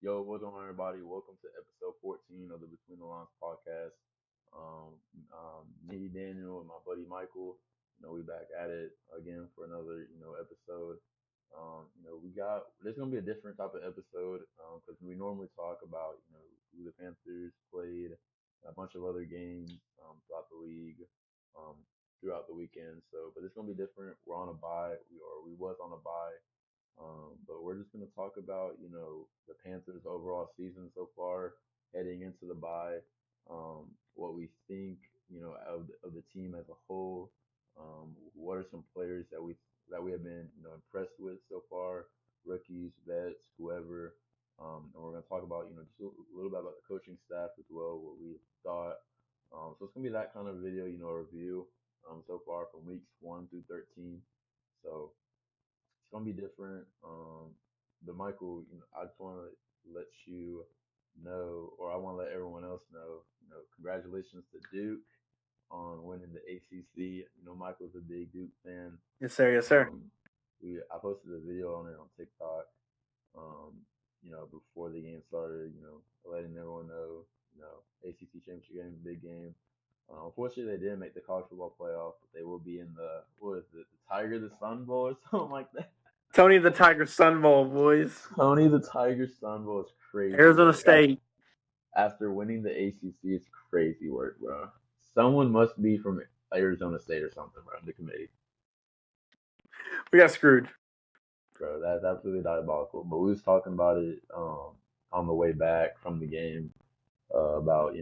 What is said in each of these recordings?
Yo, what's going on, everybody? Welcome to episode 14 of the Between the Lines podcast. Me, Daniel, and my buddy Michael. We back at it again for another, episode. We got There's gonna be a different type of episode because we normally talk about, who the Panthers played, a bunch of other games throughout the league, um, throughout the weekend. But it's gonna be different. We're on a bye. We was on a bye. But we're just going to talk about, the Panthers' overall season so far, heading into the bye, what we think, of the team as a whole. What are some players that we have been, impressed with so far, rookies, vets, whoever. And we're going to talk about, just a little bit about the coaching staff as well, what we thought. So it's going to be that kind of video, review so far from weeks 1 through 13. So it's gonna be different. But Michael, I just want to let you know, or I want to let everyone else know, congratulations to Duke on winning the ACC. Michael's a big Duke fan. Yes, sir. Yes, sir. Um, I posted a video on it on TikTok. Before the game started, letting everyone know, ACC championship game, big game. Unfortunately, they didn't make the college football playoff, but they will be in the what is it, the Tiger the Sun Bowl or something like that. Tony the Tiger Sun Bowl, boys. Tony the Tiger Sun Bowl is crazy Arizona work. State. After winning the ACC, it's crazy work, bro. Someone must be from Arizona State or something, bro. The committee, We got screwed. bro. That's absolutely diabolical. But we was talking about it on the way back from the game about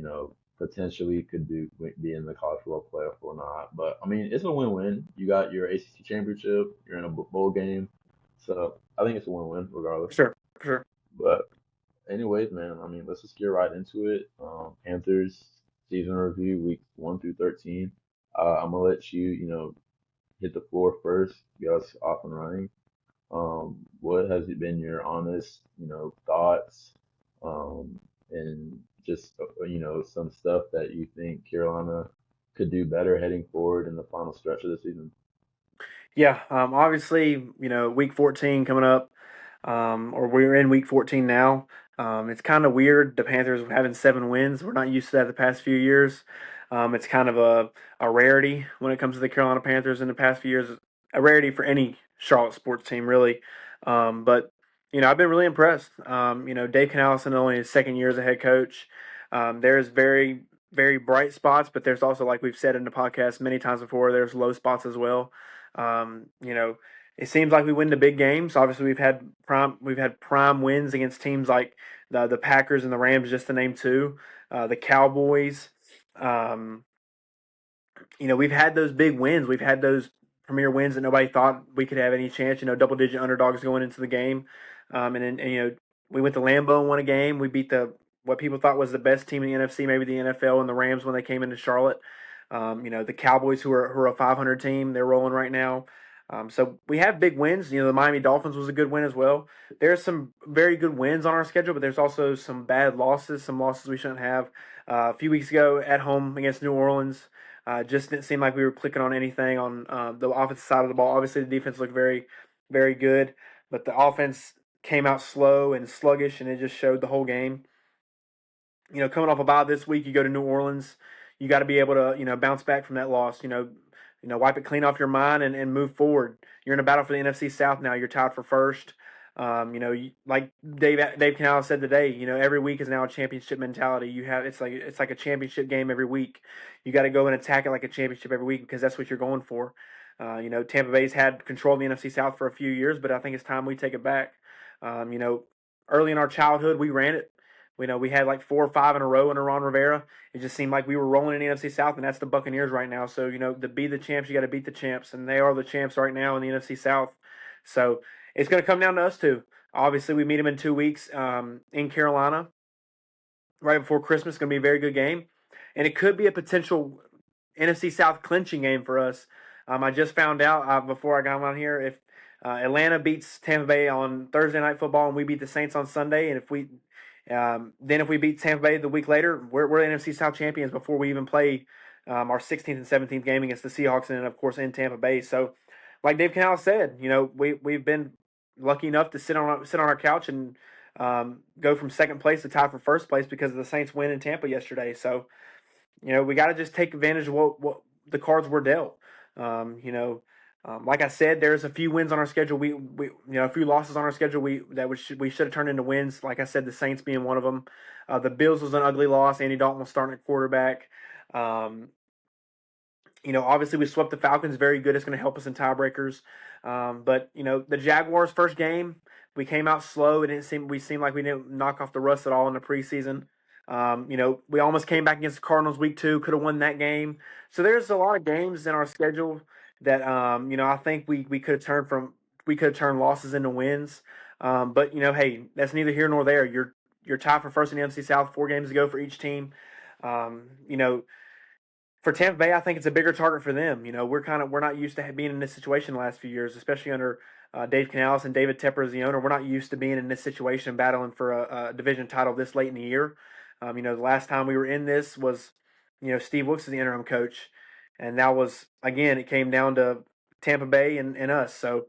potentially could be in the college football playoff or not. But I mean, it's a win-win. You got your ACC championship. You're in a bowl game, so I think it's a win-win regardless. For sure. For sure. But anyways, man, I mean, let's just get right into it. Panthers season review, weeks 1 through 13. I'm gonna let you, hit the floor first, get us off and running. What has it been your honest, thoughts, and just, some stuff that you think Carolina could do better heading forward in the final stretch of the season? Yeah. Obviously, week 14 coming up, or we're in week 14 now. It's kind of weird. The Panthers having 7 wins. We're not used to that the past few years. It's kind of a rarity when it comes to the Carolina Panthers in the past few years. A rarity for any Charlotte sports team, really. But I've been really impressed. Dave Canales in only his second year as a head coach. There's very, very bright spots, but there's also, like we've said in the podcast many times before, there's low spots as well. Um, you know, it seems like we win the big games. Obviously, we've had prime wins against teams like the Packers and the Rams, just to name two. The Cowboys. Um, we've had those big wins. We've had those premier wins that nobody thought we could have any chance. Double digit underdogs going into the game, and we went to Lambeau and won a game. We beat the what people thought was the best team in the NFC, maybe the NFL, and the Rams when they came into Charlotte. The Cowboys, who are a 500 team, they're rolling right now. So we have big wins. The Miami Dolphins was a good win as well. There's some very good wins on our schedule, but there's also some bad losses, some losses we shouldn't have. A few weeks ago at home against New Orleans, just didn't seem like we were clicking on anything on the offensive side of the ball. Obviously, the defense looked very, very good, but the offense came out slow and sluggish, and it just showed the whole game. Coming off a bye this week, you go to New Orleans. You got to be able to, bounce back from that loss. Wipe it clean off your mind and move forward. You're in a battle for the NFC South now. You're tied for first. Like Dave Canales said today, every week is now a championship mentality. It's like a championship game every week. You got to go and attack it like a championship every week because that's what you're going for. Tampa Bay's had control of the NFC South for a few years, but I think it's time we take it back. Um, you know, Early in our childhood, we ran it. We had like 4 or 5 in a row under Ron Rivera. It just seemed like we were rolling in the NFC South, and that's the Buccaneers right now. So, to be the champs, you got to beat the champs, and they are the champs right now in the NFC South. So it's going to come down to us two. Obviously, we meet them in 2 weeks in Carolina, right before Christmas. It's going to be a very good game, and it could be a potential NFC South clinching game for us. I just found out before I got on here if Atlanta beats Tampa Bay on Thursday Night Football and we beat the Saints on Sunday, and if we beat Tampa Bay the week later, we're the NFC South champions before we even play our 16th and 17th game against the Seahawks, and then of course in Tampa Bay. So, like Dave Canales said, we've been lucky enough to sit on our couch and go from second place to tie for first place because of the Saints win in Tampa yesterday. So we got to just take advantage of what the cards were dealt. Like I said, there's a few wins on our schedule. We a few losses on our schedule. We should have turned into wins. Like I said, the Saints being one of them. The Bills was an ugly loss. Andy Dalton was starting at quarterback. Um, obviously we swept the Falcons very good. It's going to help us in tiebreakers. But the Jaguars' first game, we came out slow. We seemed like we didn't knock off the rust at all in the preseason. We almost came back against the Cardinals week 2, could have won that game. So there's a lot of games in our schedule that I think we could have turned losses into wins. But hey, that's neither here nor there. You're tied for first in the NFC South, 4 games to go for each team. Um, you know, for Tampa Bay, I think it's a bigger target for them. We're not used to being in this situation the last few years, especially under Dave Canales and David Tepper as the owner. We're not used to being in this situation, battling for a division title this late in the year. The last time we were in this was, Steve Wilkes is the interim coach, and that was again. It came down to Tampa Bay and us. So,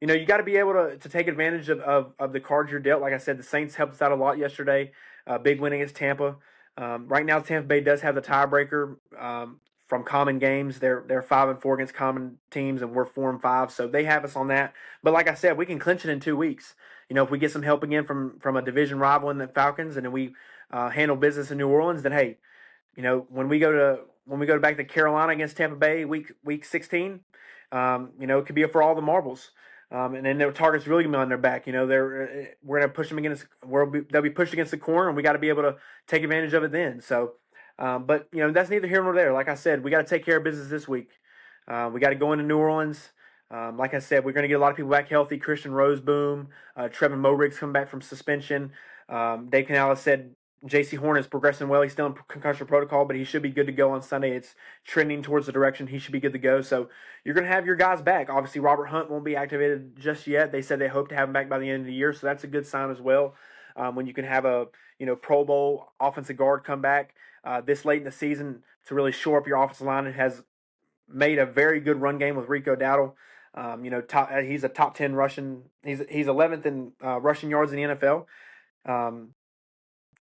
you got to be able to take advantage of the cards you're dealt. Like I said, the Saints helped us out a lot yesterday. Big win against Tampa. Right now, Tampa Bay does have the tiebreaker from common games. They're 5-4 against common teams, and we're 4-5, so they have us on that. But like I said, we can clinch it in 2 weeks. If we get some help again from a division rival in the Falcons, and then we handle business in New Orleans, then hey, when we go back to Carolina against Tampa Bay week 16, it could be for all the marbles. And then their target's really gonna be on their back. We're gonna push them against. They'll be pushed against the corner, and we got to be able to take advantage of it then. So, but that's neither here nor there. Like I said, we got to take care of business this week. We got to go into New Orleans. Like I said, we're going to get a lot of people back healthy. Christian Roseboom, Trevin Moehrig's coming back from suspension. Dave Canales said J.C. Horn is progressing well. He's still in concussion protocol, but he should be good to go on Sunday. It's trending towards the direction he should be good to go. So you're going to have your guys back. Obviously, Robert Hunt won't be activated just yet. They said they hope to have him back by the end of the year, so that's a good sign as well. When you can have a Pro Bowl offensive guard come back this late in the season to really shore up your offensive line, it has made a very good run game with Rico Dowdle. He's a top 10 rushing. He's 11th in rushing yards in the NFL. Um,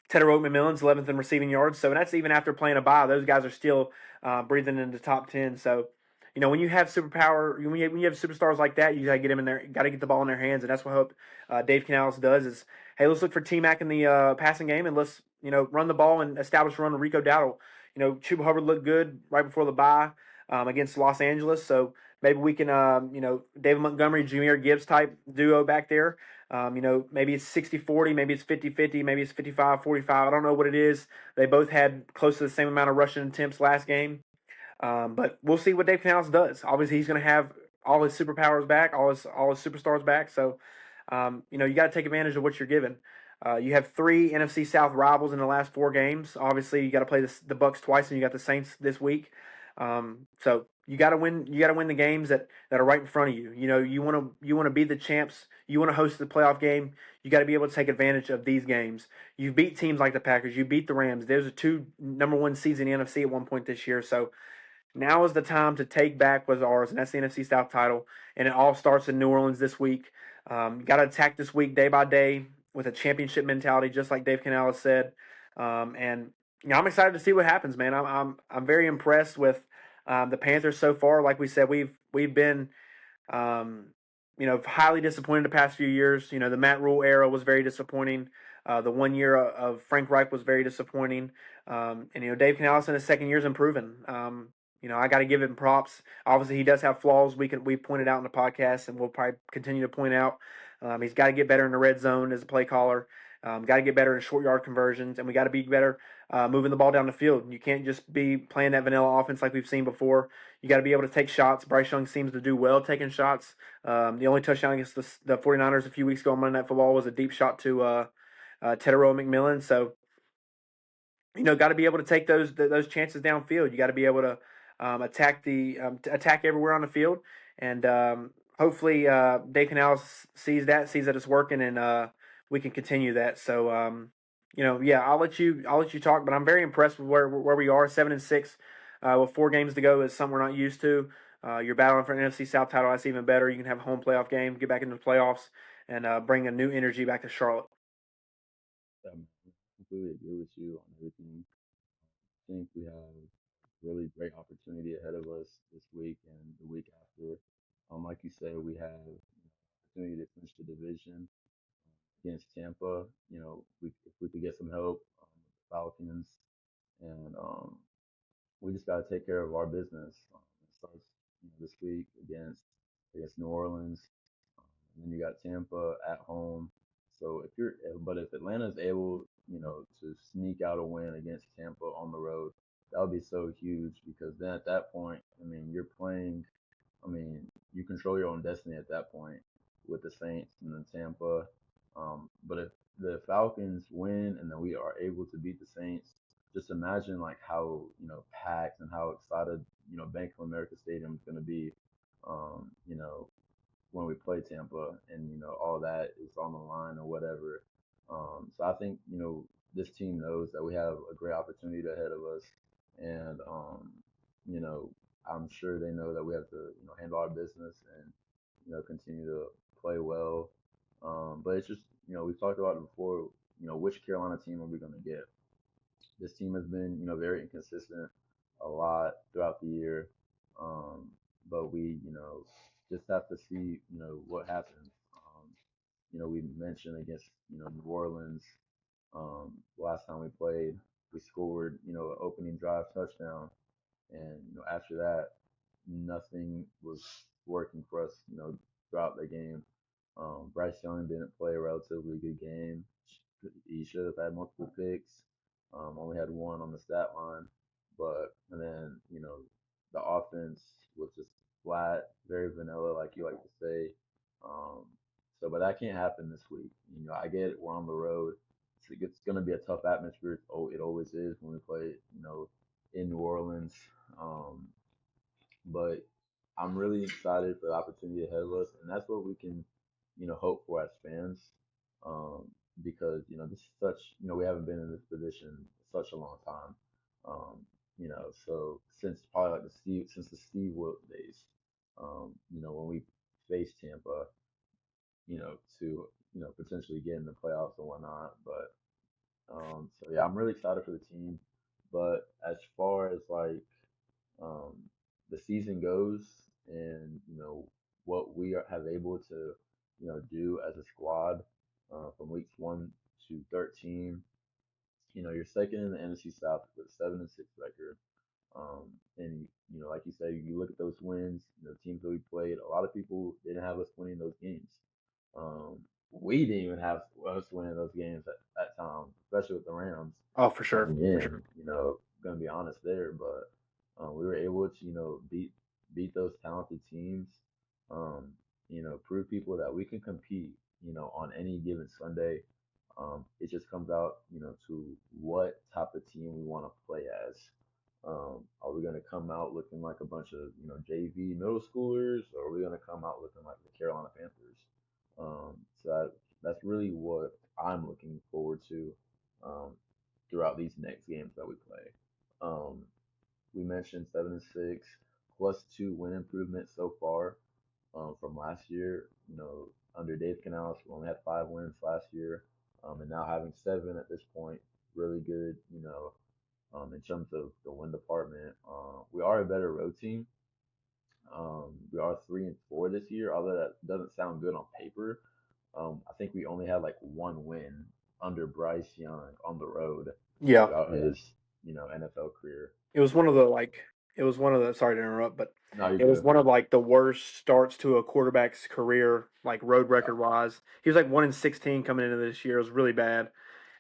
Tedder McMillan's 11th in receiving yards. So that's even after playing a bye. Those guys are still breathing into the top 10. So, when you have when you have superstars like that, you got to get them in there, got to get the ball in their hands. And that's what I hope Dave Canales does is, hey, let's look for T-Mac in the passing game and let's, run the ball and establish a run with Rico Dowdle. Chuba Hubbard looked good right before the bye against Los Angeles. So maybe we can, David Montgomery, Jameer Gibbs type duo back there. Maybe it's 60-40, maybe it's 50-50, maybe it's 55-45. I don't know what it is. They both had close to the same amount of rushing attempts last game. But we'll see what Dave Canales does. Obviously, he's going to have all his superpowers back, all his superstars back. So, you got to take advantage of what you're given. You have 3 NFC South rivals in the last 4 games. Obviously, you got to play the Bucks twice, and you got the Saints this week. So you got to win. You got to win the games that are right in front of you. You want to be the champs. You want to host the playoff game. You got to be able to take advantage of these games. You beat teams like the Packers. You beat the Rams. There's a 2 number 1 seeds in the NFC at one point this year. So now is the time to take back what's ours, and that's the NFC South title. And it all starts in New Orleans this week. You got to attack this week day by day with a championship mentality, just like Dave Canales said. And I'm excited to see what happens, man. I'm very impressed with the Panthers so far. Like we said, we've been highly disappointed the past few years. The Matt Rule era was very disappointing. The 1 year of Frank Reich was very disappointing. And Dave Canales in his second year is improving. I got to give him props. Obviously, he does have flaws. We pointed out in the podcast, and we'll probably continue to point out. He's got to get better in the red zone as a play caller. Got to get better in short yard conversions, and we got to be better moving the ball down the field. You can't just be playing that vanilla offense like we've seen before. You got to be able to take shots. Bryce Young seems to do well taking shots. The only touchdown against the 49ers a few weeks ago on Monday Night Football was a deep shot to Tedero McMillan. So, got to be able to take those chances downfield. You got to be able to attack everywhere on the field, and hopefully Dave Canales sees that it's working, and we can continue that. So, yeah, I'll let you talk, but I'm very impressed with where we are. 7-6 with 4 games to go is something we're not used to. You're battling for an NFC South title. That's even better. You can have a home playoff game, get back into the playoffs, and bring a new energy back to Charlotte. completely agree with you on everything. I think we have really great opportunity ahead of us this week and the week after. Like you said, we have opportunity to finish the division against Tampa. If we could get some help with the Falcons, and we just got to take care of our business. It starts this week against New Orleans, and then you got Tampa at home. So but if Atlanta is able, to sneak out a win against Tampa on the road, that would be so huge because then at that point, I mean, you're playing. I mean, you control your own destiny at that point with the Saints and then Tampa. But if the Falcons win and then we are able to beat the Saints, just imagine like how packed and how excited Bank of America Stadium is going to be. Um, you know, when we play Tampa and all that is on the line or whatever. So I think this team knows that we have a great opportunity ahead of us, and you know I'm sure they know that we have to handle our business and continue to play well. But it's just we've talked about it before. Which Carolina team are we going to get? This team has been, very inconsistent a lot throughout the year. Um, but we, just have to see, what happens. We mentioned against, New Orleans, last time we played, we scored, an opening drive touchdown. And after that, nothing was working for us. Throughout the game. Bryce Young didn't play a relatively good game. He should have had multiple picks. Only had one on the stat line, but and then the offense was just flat, very vanilla, like you like to say. Um, but that can't happen this week. I get it. We're on the road. It's going to be a tough atmosphere. It always is when we play. In New Orleans. Um, but I'm really excited for the opportunity ahead of us, and that's what we can, hope for as fans, um, because this is such, we haven't been in this position such a long time, so since probably like the Steve Wilkes days, when we faced Tampa, to potentially get in the playoffs and whatnot, but so yeah, I'm really excited for the team, but as far as like um, the season goes and what we have able to do as a squad from weeks 1 to 13. You're second in the NFC South with a 7-6 record. And like you said, you look at those wins, teams that we played. A lot of people didn't have us winning those games. Um, we didn't even have us winning those games at that time, especially with the Rams Oh, for sure, coming for in. sure. Gonna be honest there, but we were able to beat those talented teams. Um, prove people that we can compete. On any given Sunday. It just comes out, to what type of team we want to play as. Are we going to come out looking like a bunch of, JV middle schoolers, or are we going to come out looking like the Carolina Panthers? So that's really what I'm looking forward to um, throughout these next games that we play. Um, we mentioned 7-6 +2 win improvement so far from last year. Under Dave Canales, we only had 5 wins last year, and now having 7 at this point, really good. In terms of the win department, we are a better road team. We are 3-4 this year, although that doesn't sound good on paper. I think we only had like 1 win under Bryce Young on the road Yeah, throughout his, NFL career. it was one of the like it was one of the sorry to interrupt, but No, you're it was good. one of like the worst starts to a quarterback's career, like road Yeah, record wise. He was like 1-16 coming into this year. It was really bad,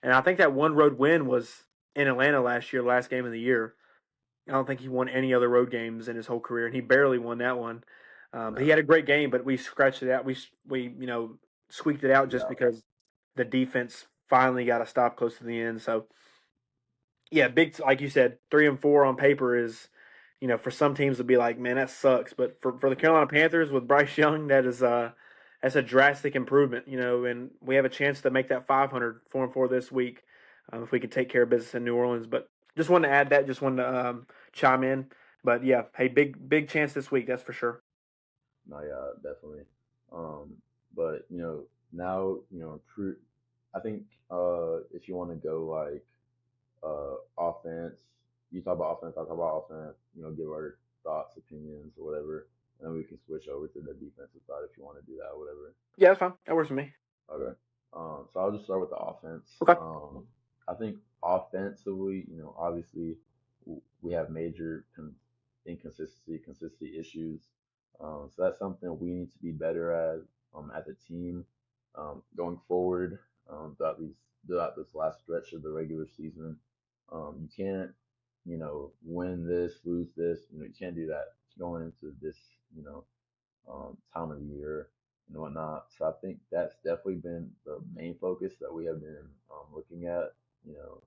and I think that one road win was in Atlanta last year, last game of the year. I don't think he won any other road games in his whole career, and he barely won that one. But he no, had a great game, but we scratched it out. We squeaked it out just yeah, because the defense finally got a stop close to the end. So yeah, big like you said, 3-4 on paper is, for some teams to be like, man, that sucks. But for the yeah. Carolina Panthers with Bryce Young, that's a drastic improvement. And we have a chance to make that 500 4-4 this week if we can take care of business in New Orleans. But just wanted to add that, just wanted to chime in. But yeah, hey, big chance this week, that's for sure. No, yeah, definitely. But now, I think if you want to go like offense, you talk about offense, I talk about offense. You know, give our thoughts, opinions, or whatever, and then we can switch over to the defensive side if you want to do that, or whatever. Yeah, that's fine. That works for me. Okay. So I'll just start with the offense. Okay. I think offensively, obviously we have major consistency issues. So that's something we need to be better at as a team going forward throughout this last stretch of the regular season. You can't, win this, lose this. You can't do that going into this, you know, time of the year and whatnot. So I think that's definitely been the main focus that we have been looking at, you know,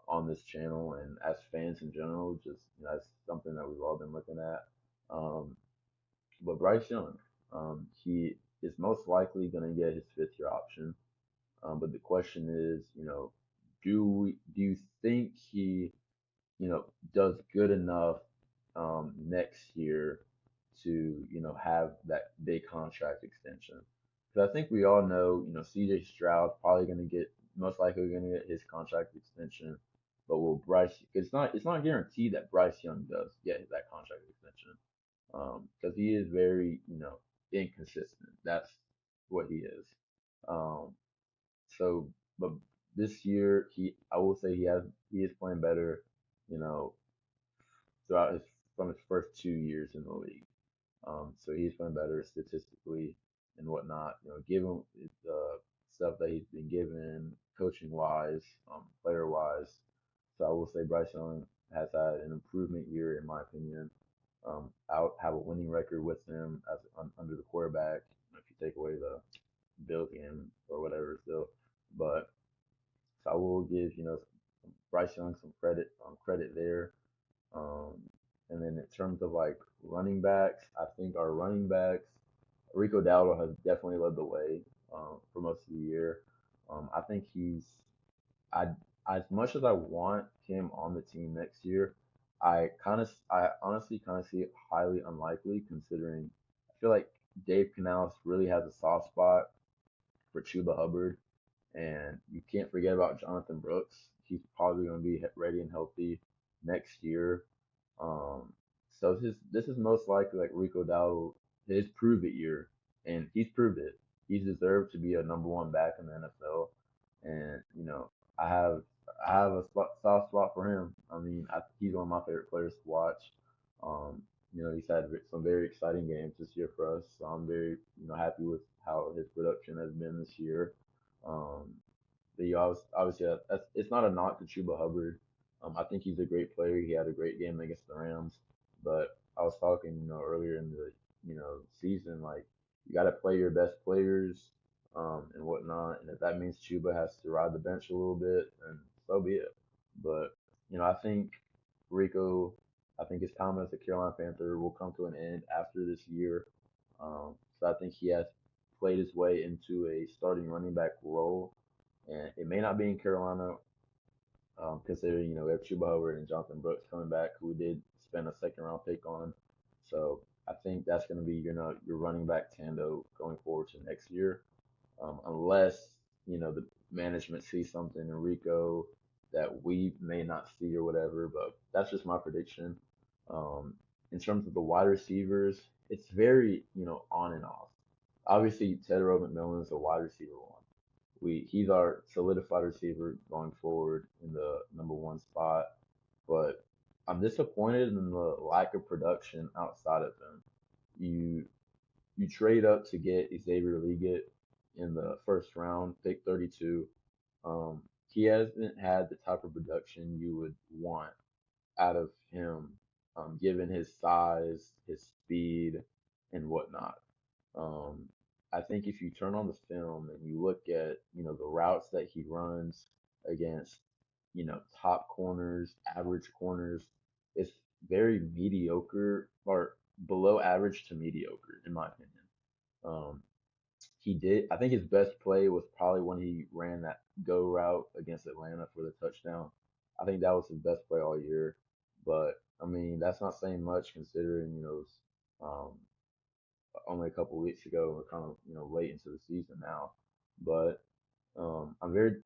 on this channel and as fans in general. Just that's something that we've all been looking at. Um, but Bryce Young, he is most likely going to get his fifth year option. But the question is, do you think he does good enough next year to, have that big contract extension. Because I think we all know, CJ Stroud probably going to get, most likely going to get his contract extension. But will Bryce? It's not guaranteed that Bryce Young does get that contract extension, because he is very, inconsistent. That's what he is. Um, so, but this year, I will say he is playing better, you know, throughout his from his first 2 years in the league. So he's playing better statistically and whatnot. Given the stuff that he's been given, coaching wise, player wise. So I will say Bryce Young has had an improvement year in my opinion. I have a winning record with him under the quarterback. If you take away the Bill game or whatever, still, but so I will give Bryce Young some credit there. Um, and then in terms of like running backs, I think our running backs, Rico Dowdle has definitely led the way for most of the year. I think I as much as I want him on the team next year, I honestly kind of see it highly unlikely considering I feel like Dave Canales really has a soft spot for Chuba Hubbard, and you can't forget about Jonathan Brooks. He's probably going to be ready and healthy next year. Um, so this is most likely like Rico Dowdle his prove it year, and he's proved it. He's deserved to be a number one back in the NFL, and I have I have a soft spot for him. I mean, he's one of my favorite players to watch. Um, he's had some very exciting games this year for us, so I'm very happy with how his production has been this year. Um, but obviously it's not a knock to Chuba Hubbard. I think he's a great player. He had a great game against the Rams. But I was talking, earlier in the season, like you got to play your best players, and whatnot. And if that means Chuba has to ride the bench a little bit, then so be it. But I think Rico, I think his time as a Carolina Panther will come to an end after this year. So I think he has played his way into a starting running back role, and it may not be in Carolina, considering we have Chuba Hubbard and Jonathan Brooks coming back, who we did spend a second round pick on. So I think that's going to be your running back tando going forward to next year, unless the management sees something in Rico that we may not see or whatever. But that's just my prediction. Um, in terms of the wide receivers, it's very on and off. Obviously, Tedero McMillan is a wide receiver one. He's our solidified receiver going forward in the number one spot, but I'm disappointed in the lack of production outside of him. You you trade up to get Xavier Leggett in the first round, pick 32. Um, he hasn't had the type of production you would want out of him, given his size, his speed, and whatnot. Um, I think if you turn on the film and you look at, the routes that he runs against, top corners, average corners, it's very mediocre or below average to mediocre, in my opinion. Um, I think his best play was probably when he ran that go route against Atlanta for the touchdown. I think that was his best play all year. But I mean, that's not saying much considering, it's only a couple weeks ago. We're kind of, late into the season now. But I'm very,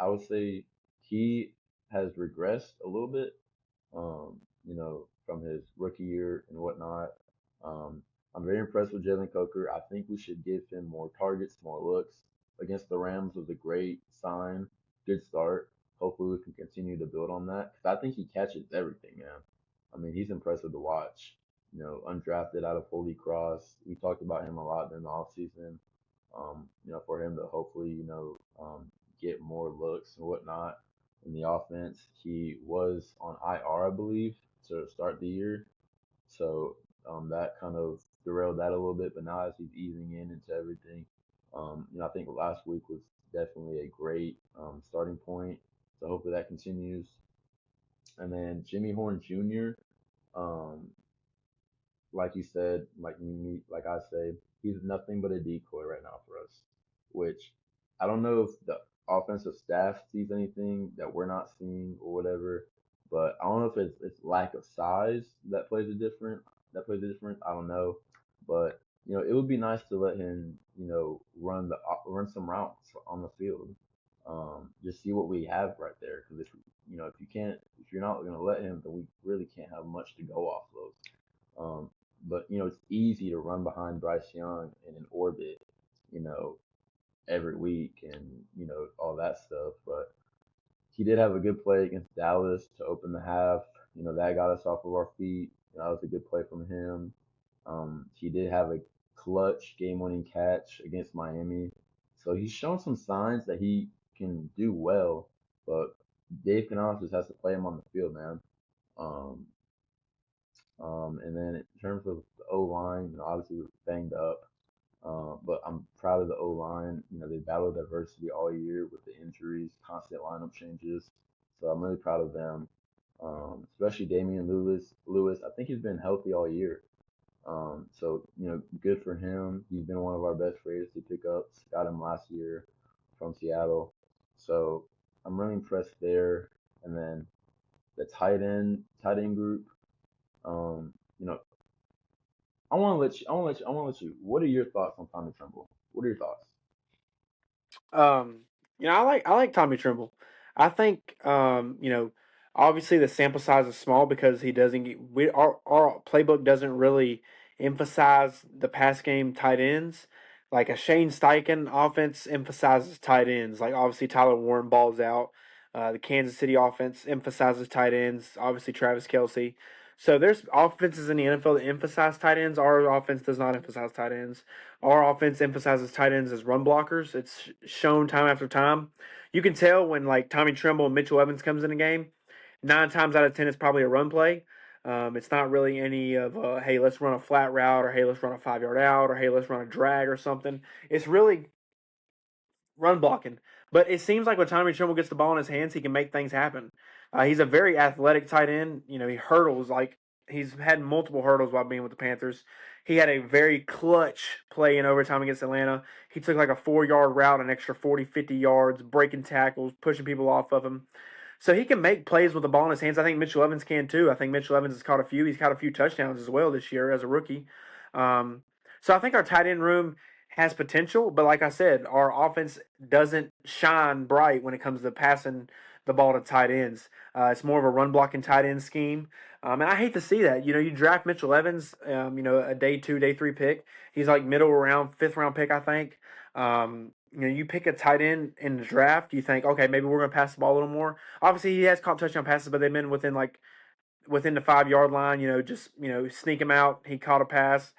I would say he has regressed a little bit, from his rookie year and whatnot. Um, I'm very impressed with Jalen Coker. I think we should give him more targets, more looks. Against the Rams was a great sign, good start. Hopefully, we can continue to build on that because I think he catches everything, man. I mean, he's impressive to watch. Undrafted out of Holy Cross. We talked about him a lot during the offseason. For him to hopefully, get more looks and whatnot in the offense. He was on IR, I believe, to start the year. So that kind of derailed that a little bit. But now as he's easing in into everything, I think last week was definitely a great starting point. So hopefully that continues. And then Jimmy Horn Jr. Um, like you said, like I say, he's nothing but a decoy right now for us. Which I don't know if the offensive staff sees anything that we're not seeing or whatever, but I don't know if it's lack of size that plays a difference. I don't know, but it would be nice to let him run some routes on the field. Just see what we have right there, because if you're not gonna let him, then we really can't have much to go off of. But it's easy to run behind Bryce Young in an orbit, you know, every week and all that stuff. But he did have a good play against Dallas to open the half. That got us off of our feet. That was a good play from him. He did have a clutch game-winning catch against Miami. So he's shown some signs that he can do well, but Dave Canales just has to play him on the field, man. Um, and then in terms of the O line, obviously we're banged up, but I'm proud of the O line. They battled adversity all year with the injuries, constant lineup changes. So I'm really proud of them, especially Damian Lewis. Lewis, I think he's been healthy all year. So good for him. He's been one of our best free agency pickups. Got him last year from Seattle. So I'm really impressed there. And then the tight end group. Um, you know, I want to let you. What are your thoughts on Tommy Tremble? What are your thoughts? Um, I like Tommy Tremble. I think obviously the sample size is small because he doesn't get our playbook doesn't really emphasize the pass game tight ends. Like a Shane Steichen offense emphasizes tight ends. Like obviously Tyler Warren balls out. The Kansas City offense emphasizes tight ends. Obviously Travis Kelsey. So there's offenses in the NFL that emphasize tight ends. Our offense does not emphasize tight ends. Our offense emphasizes tight ends as run blockers. It's shown time after time. You can tell when like Tommy Tremble and Mitchell Evans comes in a game. 9 times out of 10, it's probably a run play. It's not really any of hey, let's run a flat route, or hey, let's run a 5 yard out, or hey, let's run a drag or something. It's really run blocking. But it seems like when Tommy Tremble gets the ball in his hands, he can make things happen. He's a very athletic tight end. He hurdles like he's had multiple hurdles while being with the Panthers. He had a very clutch play in overtime against Atlanta. He took like a 4 yard route, an extra 40, 50 yards, breaking tackles, pushing people off of him. So he can make plays with the ball in his hands. I think Mitchell Evans can too. I think Mitchell Evans has caught a few. He's caught a few touchdowns as well this year as a rookie. Um, so I think our tight end room has potential, but like I said, our offense doesn't shine bright when it comes to passing the ball to tight ends. It's more of a run blocking tight end scheme, and I hate to see that. You draft Mitchell Evans, a day two, day three pick. He's like middle round, fifth round pick, I think. You pick a tight end in the draft. You think, okay, maybe we're going to pass the ball a little more. Obviously, he has caught touchdown passes, but they've been within the 5 yard line, just sneak him out. He caught a pass.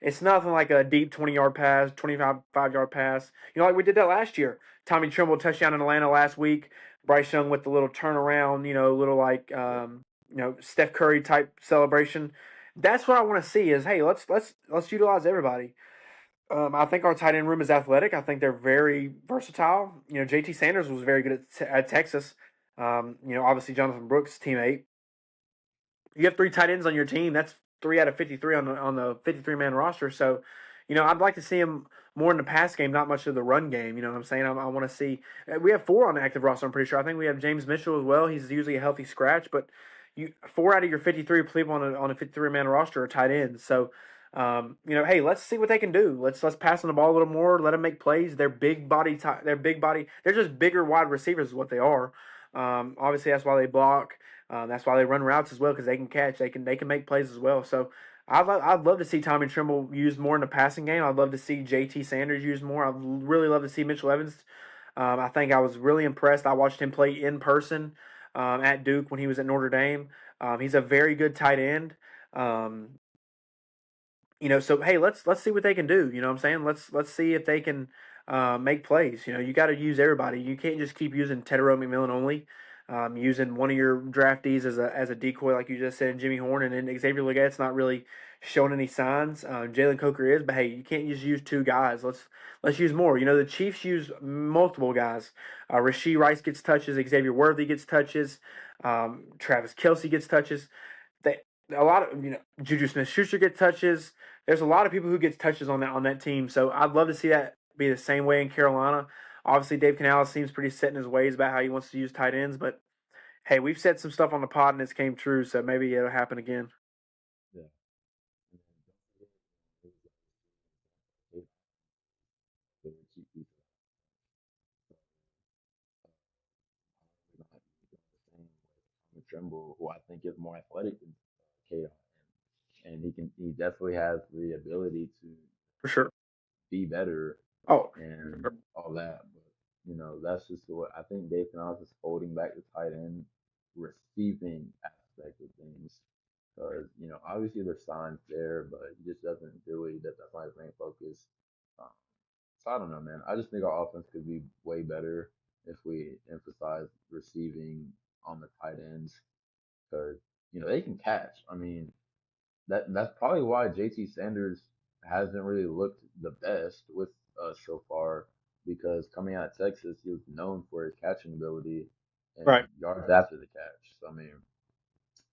It's nothing like a deep 20 yard pass, 25 5 yard pass. Like we did that last year. Tommy Tremble touchdown in Atlanta last week. Bryce Young with the little turnaround, little like Yep. Steph Curry type celebration. That's what I want to see. Is hey, let's utilize everybody. I think our tight end room is athletic. I think they're very versatile. JT Sanders was very good at Texas. Obviously Jonathan Brooks, teammate. You have three tight ends on your team. That's 3 out of 53 on the 53 man roster. So, I'd like to see him more in the pass game, not much of the run game. You know what I'm saying? I want to see. We have four on the active roster. I'm pretty sure. I think we have James Mitchell as well. He's usually a healthy scratch, but four out of your 53 people on a 53 man roster are tight ends. So. Hey, let's see what they can do. Let's pass on the ball a little more. Let them make plays. They're big body. They're big body. They're just bigger wide receivers is what they are. Obviously, that's why they block. That's why they run routes as well because they can catch. They can make plays as well. So I'd love to see Tommy Trimble used more in the passing game. I'd love to see J.T. Sanders used more. I'd really love to see Mitchell Evans. I think I was really impressed. I watched him play in person at Duke when he was at Notre Dame. He's a very good tight end. Um, so hey, let's see what they can do. You know what I'm saying? Let's see if they can make plays. You got to use everybody. You can't just keep using Tedero McMillan only. Using one of your draftees as a decoy, like you just said, Jimmy Horn, and then Xavier Legette's not really showing any signs. Jalen Coker is, but hey, you can't just use two guys. Let's use more. The Chiefs use multiple guys. Rashee Rice gets touches. Xavier Worthy gets touches. Travis Kelsey gets touches. They, a lot of Juju Smith-Schuster gets touches. There's a lot of people who gets touches on that team. So I'd love to see that be the same way in Carolina. Obviously, Dave Canales seems pretty set in his ways about how he wants to use tight ends. But hey, we've said some stuff on the pod and it's came true. So maybe it'll happen again. Yeah. And then don't forget, they they keep people not doing the same with Tommy Tremble, who I think is more athletic than K. And he definitely has the ability to For sure. be better Oh, and all that. But that's just what I think Dave Canales is holding back the tight end receiving aspect of things. Because, obviously there's signs there, but he just doesn't do it. That's not his main focus. Um, so I don't know, man. I just think our offense could be way better if we emphasize receiving on the tight ends. Because, they can catch. I mean, that's probably why JT Sanders hasn't really looked the best with us so far because coming out of Texas, he was known for his catching ability and right. yards after the catch. So, I mean,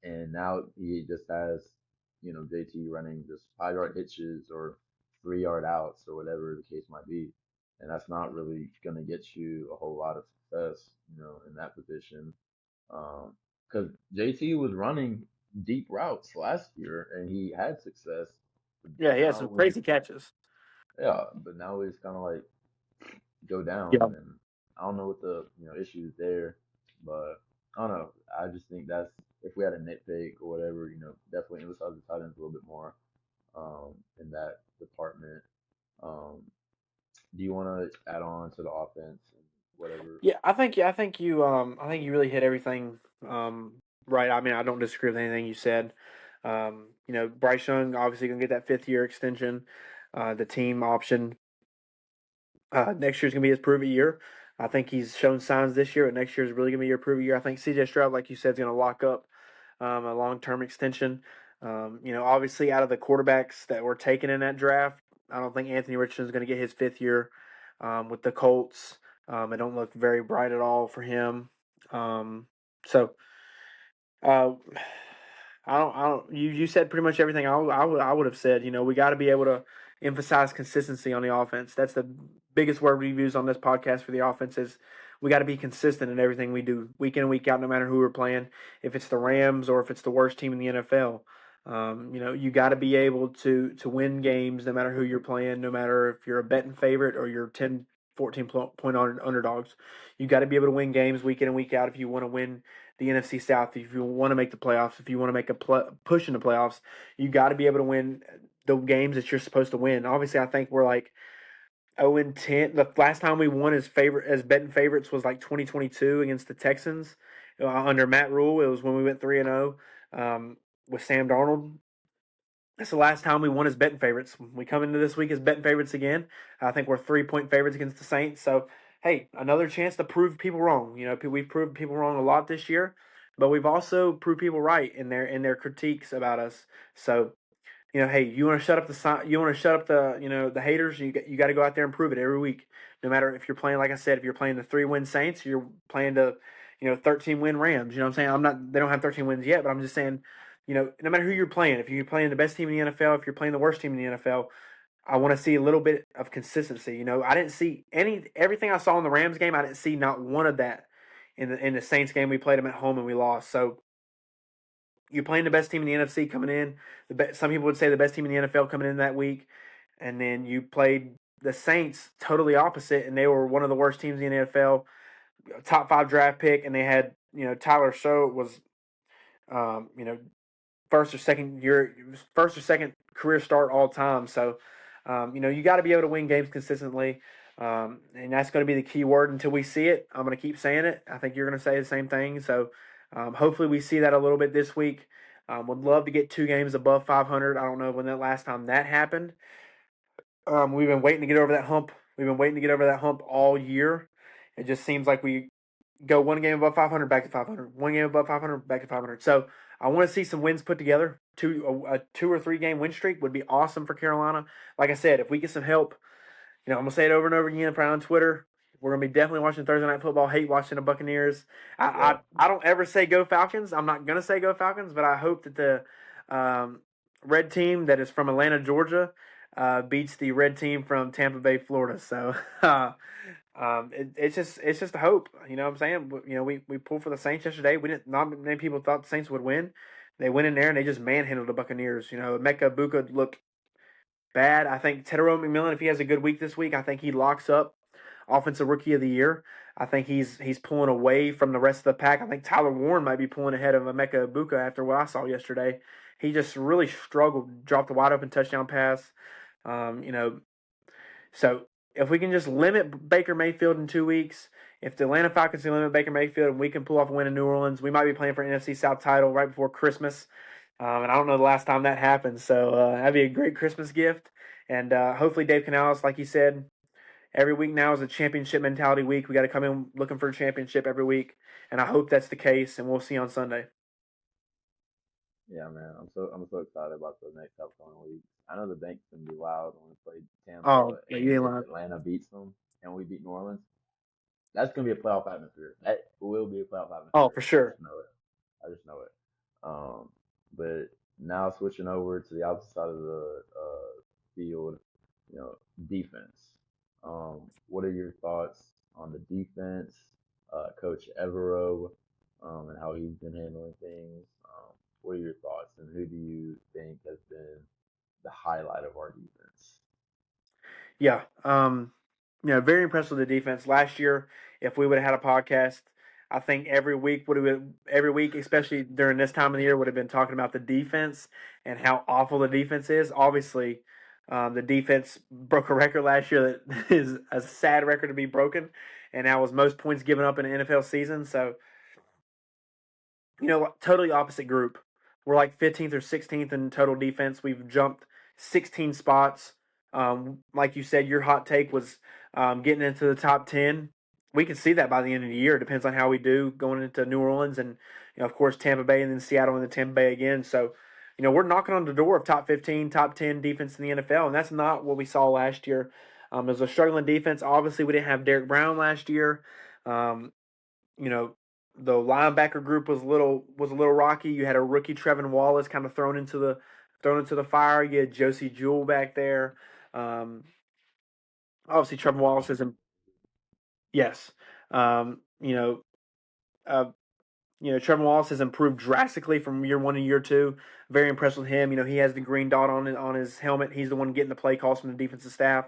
and now he just has, JT running just 5 yard hitches or 3 yard outs or whatever the case might be. And that's not really going to get you a whole lot of success, in that position. Because JT was running deep routes last year and he had success. But Yeah, he has now some when crazy catches. yeah, but now it's kind of like go Yeah. down, and I don't know what the issues there, but I don't know. I just think that's if we had a nitpick or whatever, definitely emphasize the tight ends a little bit more in that department. Um, do you want to add on to the offense and whatever? I think you really hit everything right. I mean, I don't disagree with anything you said. Bryce Young obviously gonna get that 5th year extension. The team option next year's gonna be his prove it year. I think he's shown signs this year, but next year is really gonna be your prove it year. I think C.J. Stroud, like you said, is gonna lock up a long term extension. Obviously, out of the quarterbacks that were taken in that draft, I don't think Anthony Richardson is going to get his 5th year with the Colts. It don't look very bright at all for him. So uh, I don't. You said pretty much everything I would have said. We got to be able to emphasize consistency on the offense. That's the biggest word we've used on this podcast for the offense is we got to be consistent in everything we do, week in and week out, no matter who we're playing. If it's the Rams or if it's the worst team in the NFL, you got to be able to win games no matter who you're playing, no matter if you're a betting favorite or you're 10, 14 point underdogs. You got to be able to win games week in and week out if you want to win the NFC South, if you want to make the playoffs, if you want to make a push in the playoffs, you got to be able to win the games that you're supposed to win. Obviously, I think we're like 0-10. The last time we won as betting favorites was like 2022 against the Texans under Matt Rule. It was when we went 3-0 with Sam Darnold. That's the last time we won as betting favorites. We come into this week as betting favorites again. I think we're 3 point favorites against the Saints. So, hey, another chance to prove people wrong. We've proved people wrong a lot this year, but we've also proved people right in their critiques about us. So, hey, you want to shut up the haters. You got to go out there and prove it every week. No matter if you're playing, like I said, if you're playing the 3-win Saints, you're playing the 13-win Rams. You know what I'm saying? I'm not. They don't have 13 wins yet, but I'm just saying, no matter who you're playing, if you're playing the best team in the NFL, if you're playing the worst team in the NFL, I want to see a little bit of consistency. I didn't see everything I saw in the Rams game. I didn't see not one of that in the Saints game. We played them at home and we lost. So you playing the best team in the NFC coming in. Some people would say the best team in the NFL coming in that week, and then you played the Saints totally opposite, and they were one of the worst teams in the NFL, top 5 draft pick, and they had Tyler Show was you know first or second career start all time. So you got to be able to win games consistently. And that's going to be the key word until we see it. I'm going to keep saying it. I think you're going to say the same thing. So hopefully we see that a little bit this week. Would love to get 2 games above 500. I don't know when the last time that happened. We've been waiting to get over that hump. We've been waiting to get over that hump all year. It just seems like we go one game above 500, back to 500. One game above 500, back to 500. So I want to see some wins put together. A 2 or 3 game win streak would be awesome for Carolina. Like I said, if we get some help, I'm gonna say it over and over again. Probably on Twitter. We're gonna be definitely watching Thursday Night Football. Hate watching the Buccaneers. I, Yeah, I I don't ever say go Falcons. I'm not gonna say go Falcons, but I hope that the red team that is from Atlanta, Georgia, beats the red team from Tampa Bay, Florida. So it's just a hope. You know what I'm saying? We pulled for the Saints yesterday. We didn't. Not many people thought the Saints would win. They went in there and they just manhandled the Buccaneers. Emeka Buka looked bad. I think Tedero McMillan, if he has a good week this week, I think he locks up Offensive Rookie of the Year. I think he's pulling away from the rest of the pack. I think Tyler Warren might be pulling ahead of Emeka Ibuka after what I saw yesterday. He just really struggled, dropped a wide open touchdown pass. Um, you know, so if we can just limit Baker Mayfield in 2 weeks, if the Atlanta Falcons can limit Baker Mayfield and we can pull off a win in New Orleans, we might be playing for an NFC South title right before Christmas. And I don't know the last time that happened, so that'd be a great Christmas gift. And hopefully, Dave Canales, like you said, every week now is a championship mentality week. We got to come in looking for a championship every week, and I hope that's the case. And we'll see on Sunday. yeah, man. I'm so excited about the next upcoming weeks. I know the Bank's gonna be wild when we play Oh, Tampa, yeah, and you ain't if lying. Atlanta beats them and we beat New Orleans, that's gonna be a playoff atmosphere. That will be a playoff Oh, atmosphere. for I sure. just know it. I just know it. But now switching over to the opposite side of the field, defense. What are your thoughts on the defense, Coach Evero, and how he's been handling things? What are your thoughts, and who do you think has been the highlight of our defense? Yeah. Very impressed with the defense. Last year, if we would have had a podcast, I think every week, especially during this time of the year, would have been talking about the defense and how awful the defense is. Obviously, the defense broke a record last year that is a sad record to be broken, and that was most points given up in an NFL season. So totally opposite group. We're like 15th or 16th in total defense. We've jumped 16 spots. Like you said, your hot take was getting into the top 10. We can see that by the end of the year. It depends on how we do going into New Orleans and, of course, Tampa Bay and then Seattle and then Tampa Bay again. So, we're knocking on the door of top 15, top 10 defense in the NFL, and that's not what we saw last year. It was a struggling defense. Obviously, we didn't have Derek Brown last year. Um, you know, the linebacker group was a little rocky. You had a rookie Trevin Wallace kind of thrown into the fire. You had Josie Jewell back there. Um, Obviously Trevin Wallace isn't. Yes. Um, you know, uh, Trevor Wallace has improved drastically from year one to year two. Very impressed with him. He has the green dot on his helmet. He's the one getting the play calls from the defensive staff.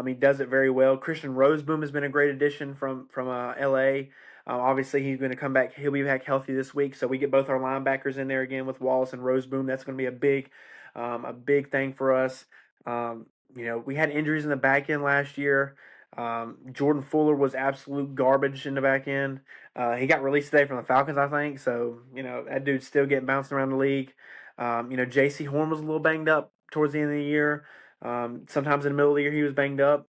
He does it very well. Christian Roseboom has been a great addition from LA. Obviously, he's going to come back. He'll be back healthy this week, so we get both our linebackers in there again with Wallace and Roseboom. That's going to be a big thing for us. We had injuries in the back end last year. Jordan Fuller was absolute garbage in the back end. He got released today from the Falcons, I think. So, that dude's still getting bounced around the league. J.C. Horn was a little banged up towards the end of the year. Sometimes in the middle of the year, he was banged up.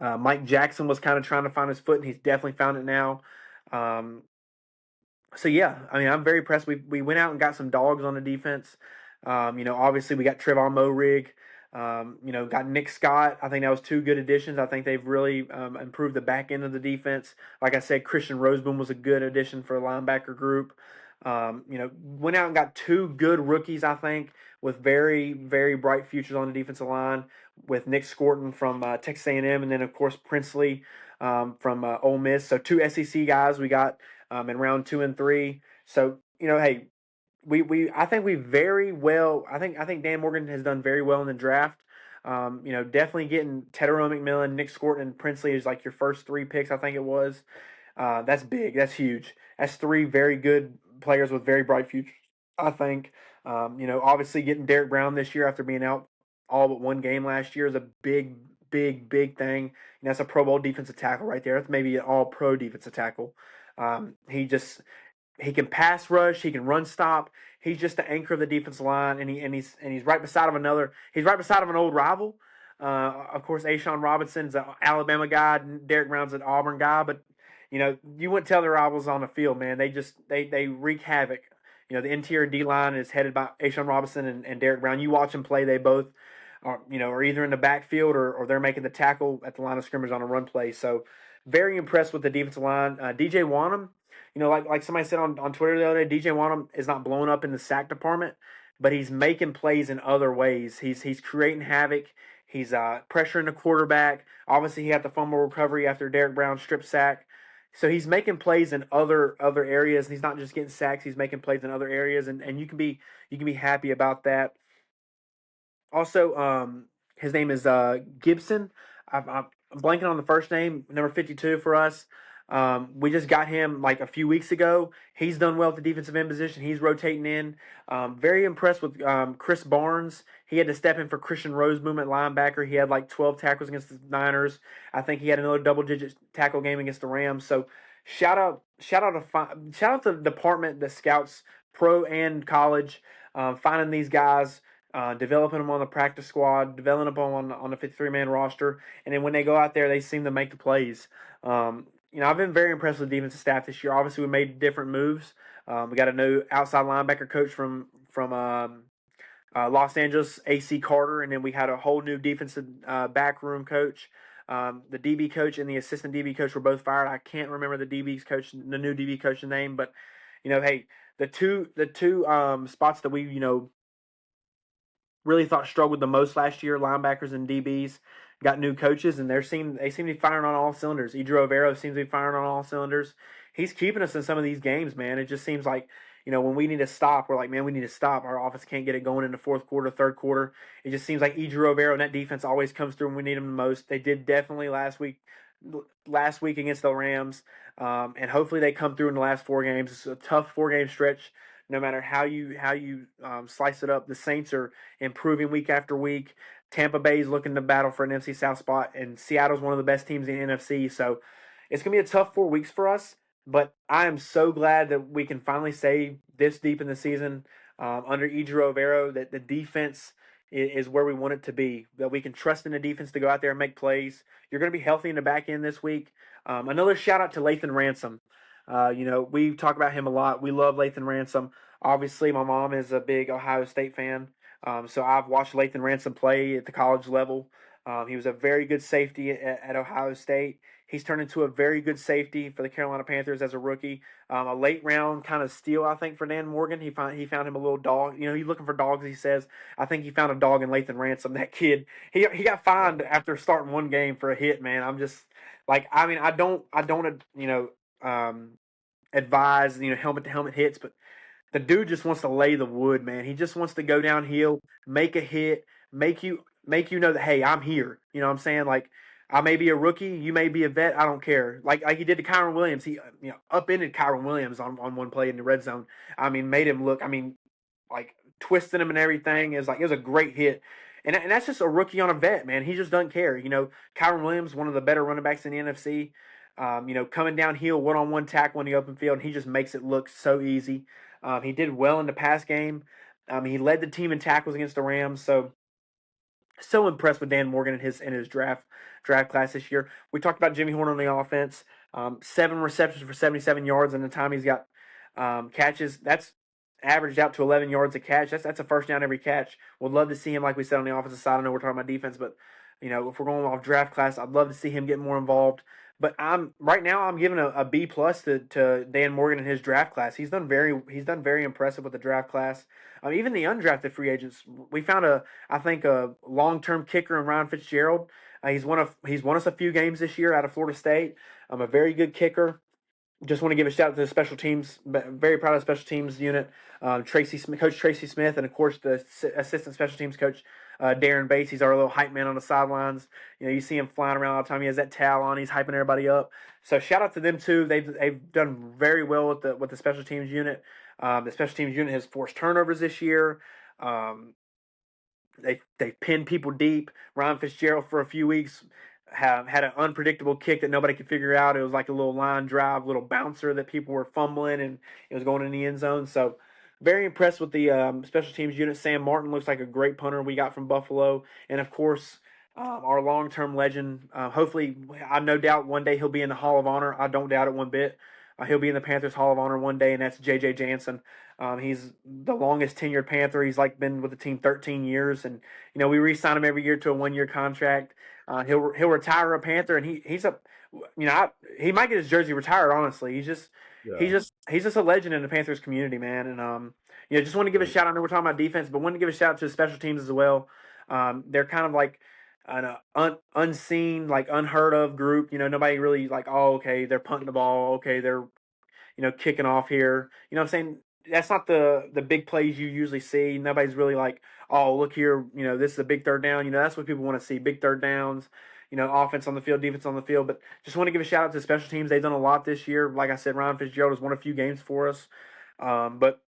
Mike Jackson was kind of trying to find his foot, and he's definitely found it now. Um, so yeah, I mean, I'm very impressed. We went out and got some dogs on the defense. Obviously we got Trevon Moehrig. Got Nick Scott. I think that was two good additions. I think they've really improved the back end of the defense. Like I said, Christian Roseboom was a good addition for the linebacker group. Went out and got two good rookies, I think, with very, very bright futures on the defensive line with Nick Scorton from Texas A&M, and then, of course, Princely from Ole Miss. So two SEC guys we got in round 2 and 3. So, hey, we I think we very well. I think Dan Morgan has done very well in the draft. Definitely getting Tedero McMillan, Nick Scorton, and Princely is like your first three picks. I think it was. That's big. That's huge. That's three very good players with very bright futures. I think. Obviously getting Derek Brown this year after being out all but one game last year is a big, big, big thing. That's a Pro Bowl defensive tackle right there. That's maybe an All Pro defensive tackle. He can pass rush. He can run stop. He's just the anchor of the defensive line, and he's right beside of another. He's right beside of an old rival. Of course, Ashawn Robinson's an Alabama guy. Derek Brown's an Auburn guy, but you wouldn't tell the rivals on the field, man. They wreak havoc. The interior D line is headed by Ashawn Robinson and Derek Brown. You watch them play; they both are either in the backfield or they're making the tackle at the line of scrimmage on a run play. So, very impressed with the defensive line. DJ Wanham, like somebody said on Twitter the other day, DJ Wanham is not blowing up in the sack department, but he's making plays in other ways. He's creating havoc. He's pressuring the quarterback. Obviously, he had the fumble recovery after Derek Brown's strip sack. So he's making plays in other areas. And he's not just getting sacks. He's making plays in other areas, and you can be happy about that. Also, his name is Gibson. I'm blanking on the first name, number 52 for us. We just got him like a few weeks ago. He's done well at the defensive end position. He's rotating in. Very impressed with Chris Barnes. He had to step in for Christian Roseboom at linebacker. He had like 12 tackles against the Niners. I think he had another double-digit tackle game against the Rams. So shout out to the department, the scouts, pro and college, finding these guys, developing them on the practice squad, developing them on the 53-man roster, and then when they go out there, they seem to make the plays. I've been very impressed with the defensive staff this year. Obviously, we made different moves. We got a new outside linebacker coach from Los Angeles, AC Carter, and then we had a whole new defensive backroom coach. The DB coach and the assistant DB coach were both fired. I can't remember the new DB coach's name, but hey, the two spots that we really thought struggled the most last year, linebackers and DBs, got new coaches, and they seem to be firing on all cylinders. Edro Rivero seems to be firing on all cylinders. He's keeping us in some of these games, man. It just seems like, when we need to stop, we're like, man, we need to stop. Our offense can't get it going in the fourth quarter, third quarter. It just seems like Edro Rivero and that defense always comes through when we need them the most. They did definitely last week against the Rams, and hopefully they come through in the last four games. It's a tough 4 game stretch. No matter how you slice it up, the Saints are improving week after week. Tampa Bay is looking to battle for an NFC South spot, and Seattle's one of the best teams in the NFC. So it's going to be a tough 4 weeks for us, but I am so glad that we can finally say this deep in the season, under Edro Rivero, that the defense is where we want it to be, that we can trust in the defense to go out there and make plays. You're going to be healthy in the back end this week. Another shout out to Lathan Ransom. We talk about him a lot. We love Lathan Ransom. Obviously, my mom is a big Ohio State fan, so I've watched Lathan Ransom play at the college level. He was a very good safety at Ohio State. He's turned into a very good safety for the Carolina Panthers as a rookie. A late round kind of steal, I think, for Dan Morgan. He found him a little dog. He's looking for dogs. He says, I think he found a dog in Lathan Ransom. That kid, he got fined after starting one game for a hit. Man, I'm just like, I mean, I don't advise helmet to helmet hits, but the dude just wants to lay the wood, man. He just wants to go downhill, make a hit, make you know that, hey, I'm here. You know what I'm saying? Like, I may be a rookie, you may be a vet, I don't care. Like he did to Kyron Williams. He upended Kyron Williams on one play in the red zone. I mean, made him look. I mean, like twisting him and everything. It was a great hit. And that's just a rookie on a vet, man. He just doesn't care. Kyron Williams, one of the better running backs in the NFC. Coming downhill, one-on-one tackle in the open field, and he just makes it look so easy. He did well in the pass game. He led the team in tackles against the Rams. So impressed with Dan Morgan in his draft class this year. We talked about Jimmy Horn on the offense. 7 receptions for 77 yards, and the time he's got catches, that's averaged out to 11 yards a catch. That's a first down every catch. Would love to see him, like we said, on the offensive side. I know we're talking about defense, but if we're going off draft class, I'd love to see him get more involved. But right now I'm giving a B plus to Dan Morgan in his draft class. He's done very impressive with the draft class. Even the undrafted free agents, we found I think a long term kicker in Ryan Fitzgerald. He's won us a few games this year out of Florida State. A very good kicker. Just want to give a shout out to the special teams. Very proud of the special teams unit. Coach Tracy Smith, and of course the assistant special teams coach Darren Bates. He's our little hype man on the sidelines. You see him flying around all the time. He has that towel on. He's hyping everybody up. So shout out to them too. They've done very well with the special teams unit. The special teams unit has forced turnovers this year. Um, they pinned people deep. Ryan Fitzgerald for a few weeks had an unpredictable kick that nobody could figure out. It was like a little line drive, little bouncer that people were fumbling, and it was going in the end zone. So very impressed with the special teams unit. Sam Martin looks like a great punter we got from Buffalo, and of course. Our long-term legend. Hopefully, I no doubt one day he'll be in the Hall of Honor. I don't doubt it one bit. He'll be in the Panthers Hall of Honor one day, and that's J.J. Jansen. He's the longest tenured Panther. He's like been with the team 13 years, and we re-sign him every year to a 1 year contract. He'll retire a Panther, and he's a he might get his jersey retired. Honestly, Yeah. he's just a legend in the Panthers community, man. And just want to give a Like, shout out. I know we're talking about defense, but want to give a shout out to the special teams as well. They're kind of like an unseen, like unheard of group. Nobody really like, oh, okay, they're punting the ball. Okay, they're kicking off here. What I'm saying? That's not the big plays you usually see. Nobody's really like, oh, look here, this is a big third down. That's what people want to see, big third downs. Offense on the field, defense on the field. But just want to give a shout out to special teams. They've done a lot this year. Like I said, Ryan Fitzgerald has won a few games for us. But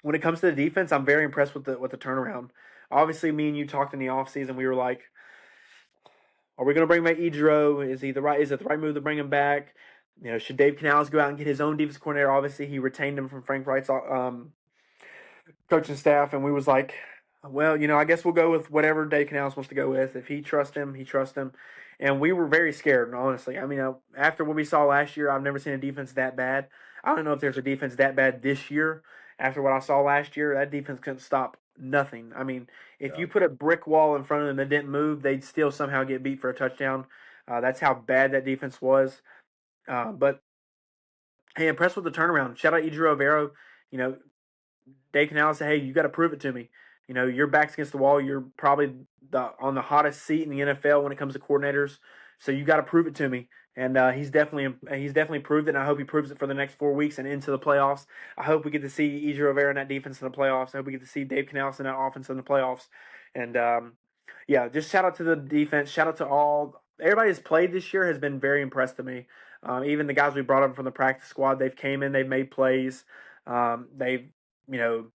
when it comes to the defense, I'm very impressed with the turnaround. Obviously, me and you talked in the offseason. We were like, are we going to bring back Idro? Is it the right move to bring him back? Should Dave Canales go out and get his own defense coordinator? Obviously, he retained him from Frank Wright's coaching staff, and we was like, well, I guess we'll go with whatever Dave Canales wants to go with. If he trusts him, he trusts him. And we were very scared, honestly. I mean, after what we saw last year, I've never seen a defense that bad. I don't know if there's a defense that bad this year. After what I saw last year, that defense couldn't stop nothing. I mean, if yeah. you put a brick wall in front of them that didn't move, they'd still somehow get beat for a touchdown. That's how bad that defense was. But hey, impressed with the turnaround. Shout out Idris Rivero. You know, Dave Canales said, "Hey, you got to prove it to me. Your back's against the wall. You're probably on the hottest seat in the NFL when it comes to coordinators. So you got to prove it to me." And he's definitely proved it. And I hope he proves it for the next 4 weeks and into the playoffs. I hope we get to see Idris Rivera in that defense in the playoffs. I hope we get to see Dave Canales in that offense in the playoffs. And yeah, just shout out to the defense. Shout out to all everybody that's played this year has been very impressed to me. Even the guys we brought up from the practice squad, they've came in, they've made plays. They've you know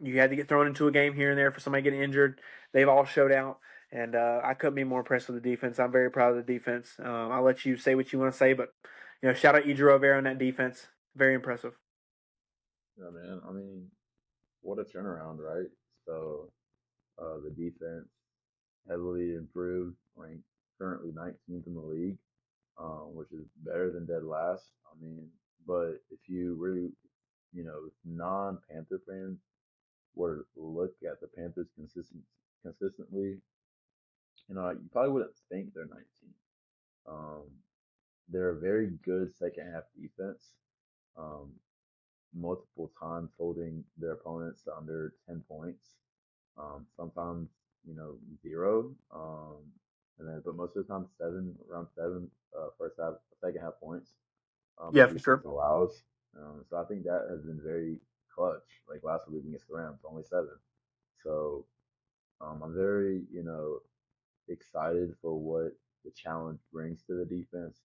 you had to get thrown into a game here and there for somebody getting injured. They've all showed out, and I couldn't be more impressed with the defense. I'm very proud of the defense. I'll let you say what you want to say, but shout out Idris Rivera on that defense. Very impressive. Yeah, man. I mean, what a turnaround, right? So, the defense heavily improved, ranked currently 19th in the league, which is better than dead last. I mean, but if you really, non-Panther fans were to look at the Panthers consistently, you probably wouldn't think they're 19th. Um, they're a very good second half defense. Um, Multiple times holding their opponents to under 10 points. Sometimes, zero. And then, but most of the time, around seven, first half, second half points, the Yeah, for defense sure. allows. So I think that has been very clutch. Like last week against the Rams, only seven. So, I'm very, excited for what the challenge brings to the defense.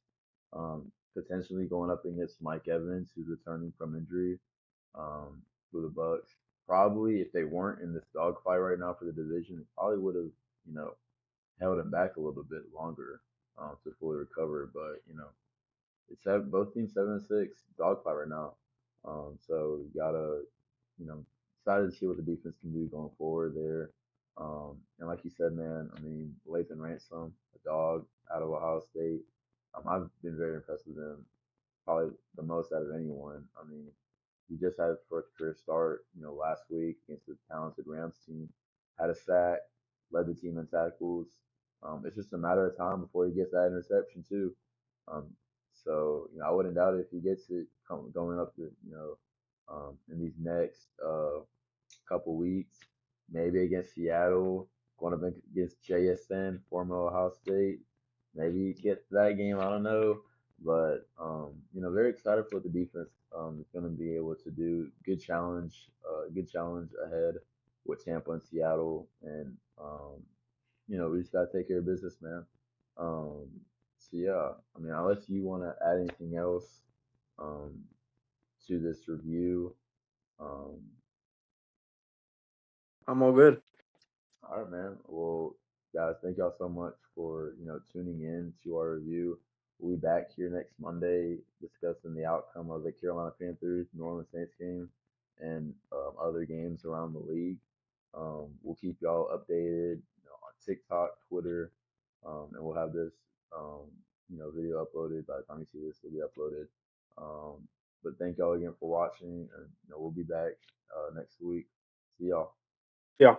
Potentially going up against Mike Evans, who's returning from injury, for the Bucks. Probably if they weren't in this dogfight right now for the division, it probably would have, you know, held him back a little bit longer to fully recover. But both teams 7-6 dogfight right now. So you gotta, excited to see what the defense can do going forward there. And like you said, man, I mean, Lathan Ransom, a dog out of Ohio State. I've been very impressed with him, probably the most out of anyone. I mean, he just had his first career start, last week against the talented Rams team. Had a sack, led the team in tackles. It's just a matter of time before he gets that interception too. Um, so I wouldn't doubt it if he gets it going up to in these next couple weeks, maybe against Seattle, going up against JSN, former Ohio State. Maybe he gets that game. I don't know, But very excited for what the defense is going to be able to do. Good challenge ahead with Tampa and Seattle, and we just got to take care of business, man. Um, so yeah, I mean, unless you want to add anything else um, to this review, um, I'm all good. all right, man. Well, guys, thank y'all so much for tuning in to our review. We'll be back here next Monday discussing the outcome of the Carolina Panthers, New Orleans Saints game, and other games around the league. We'll keep y'all updated, on TikTok, Twitter, and we'll have this, video uploaded. By the time you see this, it'll be uploaded. But thank y'all again for watching, and we'll be back next week. See y'all. Yeah.